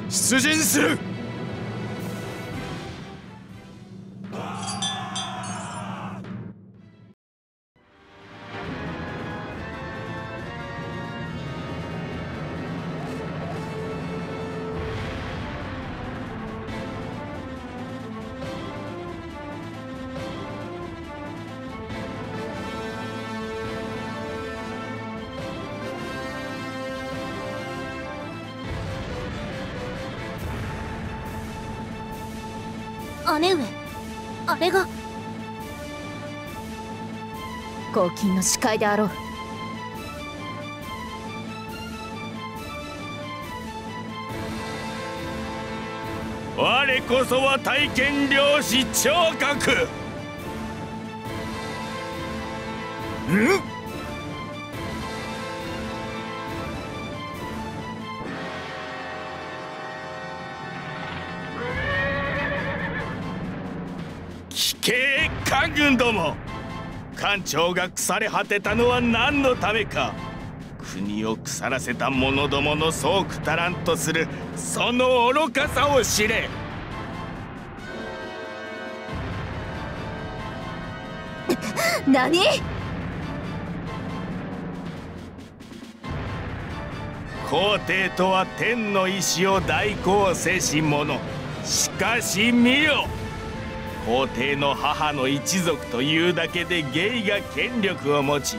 出陣する。姉上、あれが黄金の視界であろう。我こそは大剣領主聴覚。聞け官軍ども、艦長が腐れ果てたのは何のためか。国を腐らせた者どものそうくたらんとするその愚かさを知れ。何？皇帝とは天の意志を代行せし者。しかし見よ、皇帝の母の一族というだけで芸が権力を持ち、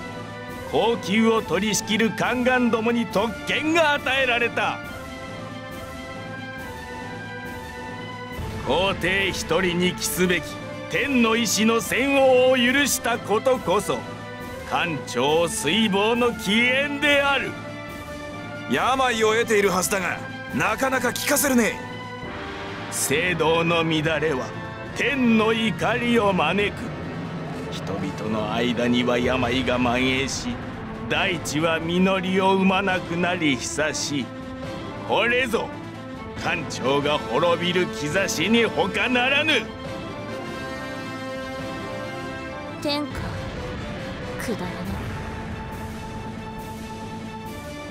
皇宮を取り仕切る宦官どもに特権が与えられた。皇帝一人に帰すべき天の意志の専横を許したことこそ艦長水防の起源である。病を得ているはずだが、なかなか聞かせるね。政道の乱れは天の怒りを招く。人々の間には病が蔓延し、大地は実りを生まなくなり久しい。これぞ艦長が滅びる兆しに他ならぬ。天下くだらぬ。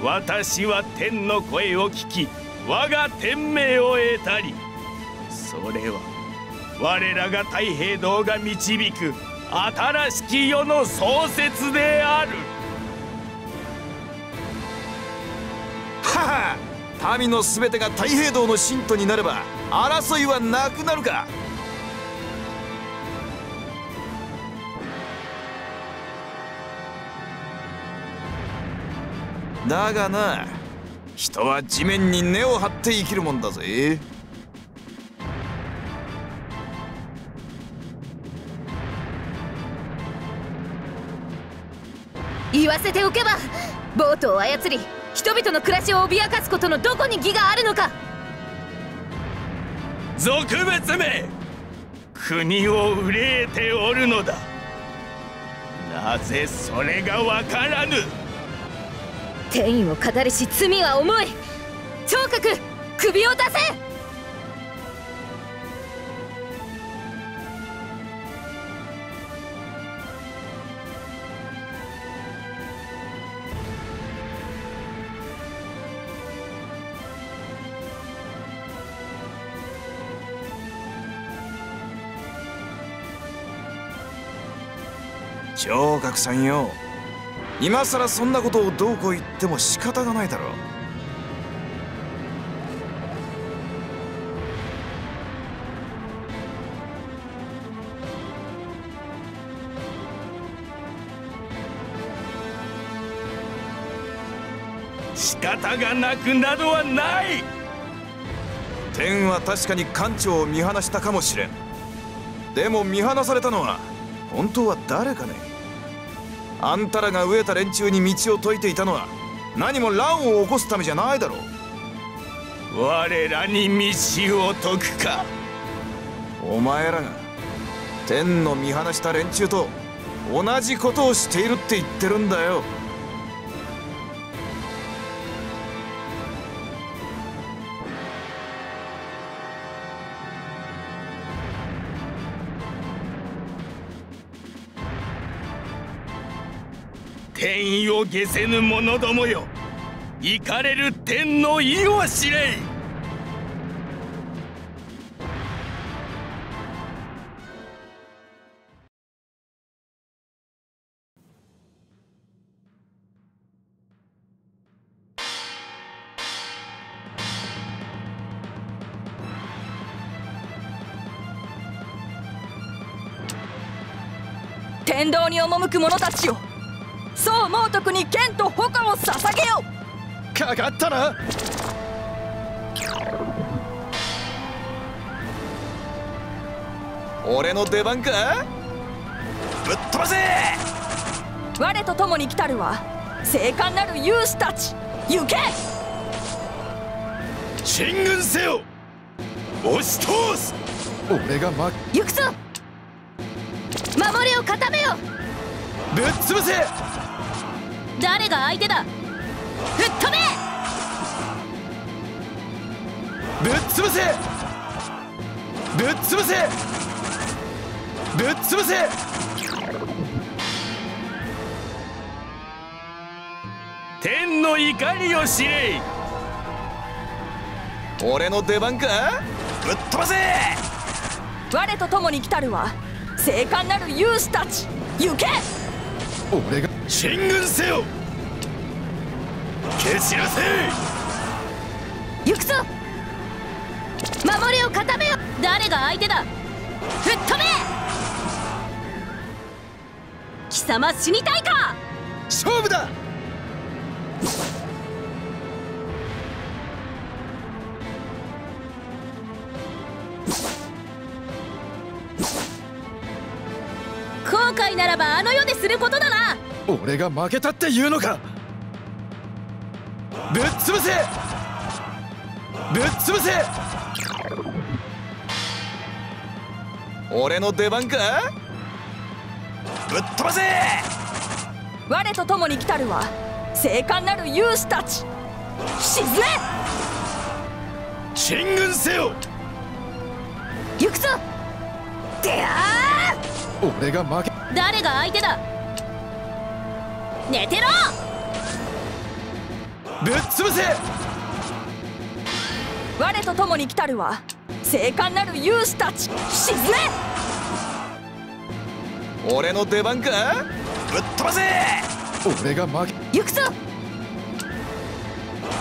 私は天の声を聞き、我が天命を得たり。それは我らが太平道が導く新しき世の創設である。はは、民のすべてが太平道の信徒になれば争いはなくなるか。だがな、人は地面に根を張って生きるもんだぜ。言わせておけば、ボートを操り人々の暮らしを脅かすことのどこに義があるのか。俗別め、国を憂えておるのだ。なぜそれがわからぬ。天意を語りし罪は重い。聴覚、首を出せ。聴覚さんよ、今さらそんなことをどうこう言っても仕方がないだろう。仕方がなくなどはない。天は確かに艦長を見放したかもしれん。でも見放されたのは本当は誰かね。あんたらが飢えた連中に道を説いていたのは何も乱を起こすためじゃないだろう。我らに道を説くか。お前らが天の見放した連中と同じことをしているって言ってるんだよ。天意を下せぬ者どもよ、行かれる天の意を知れ。先導に赴く者たちよ、宋猛徳に剣と矛を捧げよ。かかったな。俺の出番か。ぶっ飛ばせ。我と共に来たるは精悍なる勇士たち。行け。進軍せよ。押し通す。俺が行くぞ。守りを固めよ。ぶっ潰せ。誰が相手だ。吹っ飛べ。ぶっ潰せ。ぶっ潰せ。ぶっ潰せ。天の怒りを知れ。俺の出番か。ぶっ飛ばせ。我と共に来たるは精悍なる勇士たち。行け。俺が進軍せよ。蹴散らせ。行くぞ。守りを固めよ。誰が相手だ。吹っ飛べ。貴様死にたいか。勝負だ。後悔ならばあの世ですることだな。俺が負けたって言うのか。ぶっ潰せ。ぶっ潰せ。俺の出番か。ぶっ飛ばせ。我と共に来たるは精悍なる勇士たち。沈め。進軍せよ。行くぞ。てあー。俺が負け。誰が相手だ。寝てろ。ぶっ潰せ。我と共に来たるは精悍なる勇士たち。沈め。俺の出番か。ぶっ飛ばせ。俺が負け。行くぞ。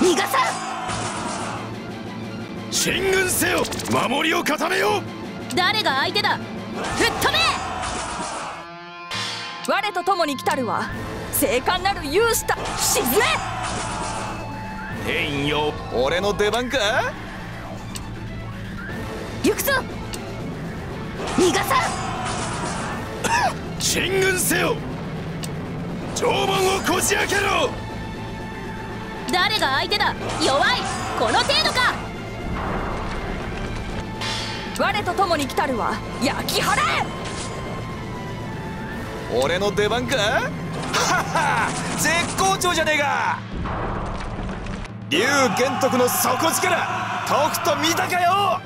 逃がさん。進軍せよ。守りを固めよ。誰が相手だ。吹っ飛べ。我と共に来たるは精悍なる勇士たち。沈め。天よ。俺の出番か。行くぞ。逃がさん。進軍せよ。城門をこじ開けろ。誰が相手だ。弱い。この程度か。我と共に来たるは焼き払え。俺の出番か。はっは、絶好調じゃねえか。龍玄徳の底力とくと見たかよ。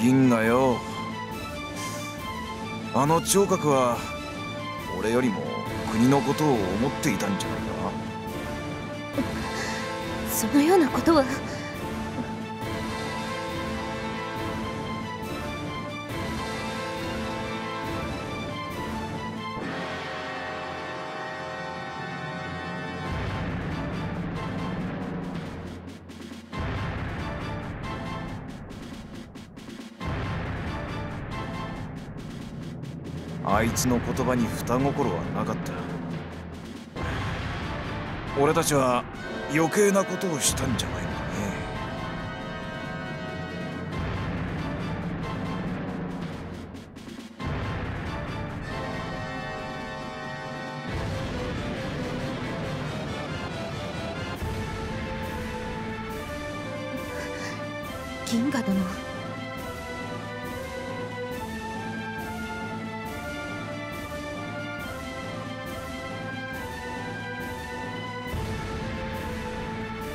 銀河よ、あの聴覚は俺よりも国のことを思っていたんじゃないか。そのようなことは。あいつの言葉に双心はなかった。俺たちは余計なことをしたんじゃないのかね。銀河殿。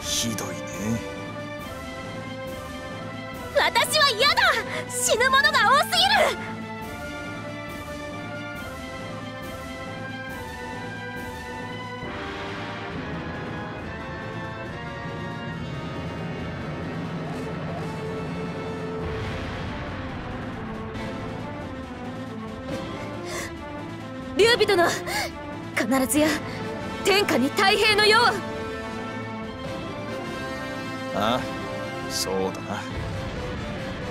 ひどいね。私は嫌だ。死ぬものが多すぎる。劉備殿、必ずや天下に太平の世を。ああ、そうだな。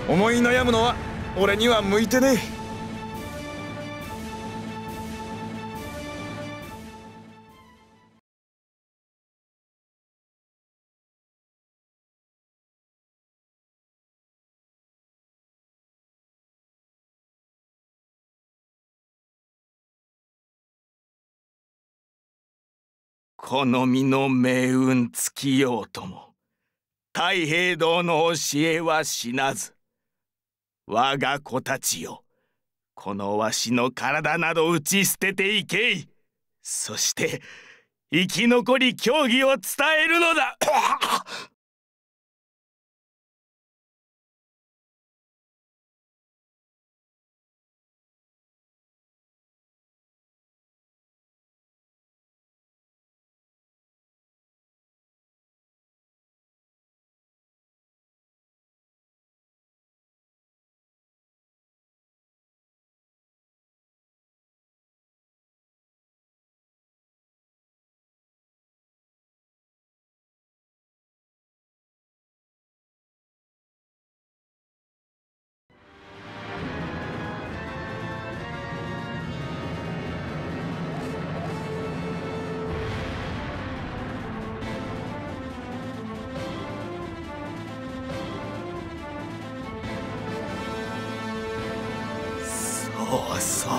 思い悩むのは俺には向いてねえ。好みの命運尽きようとも太平道の教えは死なず。我が子たちよ、このわしの体など打ち捨てていけい。そして生き残り教義を伝えるのだ。そうそう。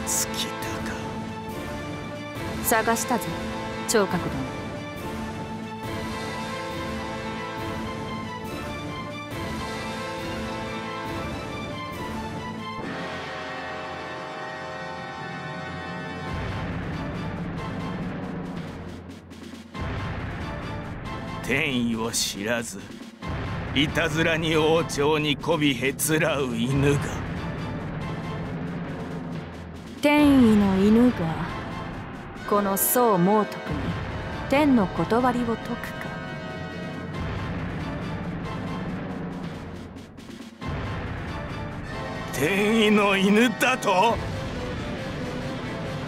尽きたか。探したぞ、聴覚殿。天意を知らずいたずらに王朝に媚びへつらう犬が。天意の犬がこの宋猛徳に天の断りを解くか。天意の犬だと。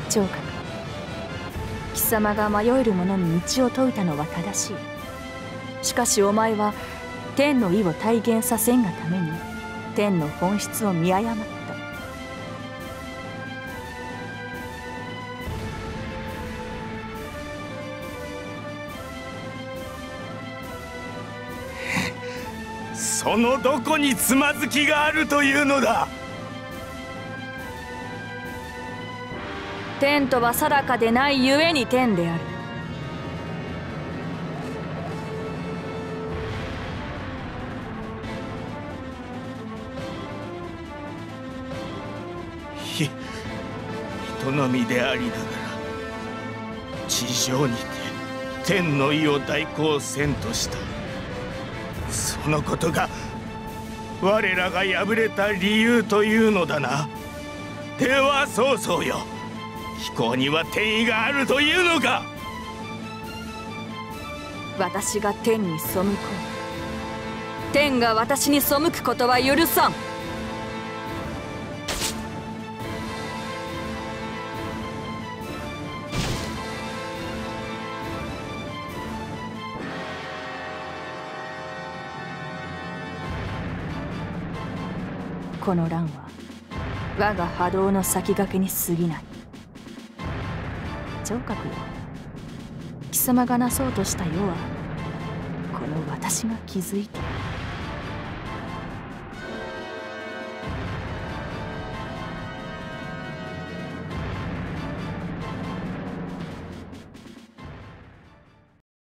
聴覚、貴様が迷える者に道を説いたのは正しい。しかしお前は天の意を体現させんがために天の本質を見誤った。そのどこにつまずきがあるというのだ。天とは定かでないゆえに天である。人のみでありながら地上にて天の意を代行せんとした。そのことが我らが敗れた理由というのだな。では曹操よ、飛行には天意があるというのか。私が天に背こう。天が私に背くことは許さん。この乱は我が波動の先駆けに過ぎない。聴覚よ、貴様がなそうとした世はこの私が築いている。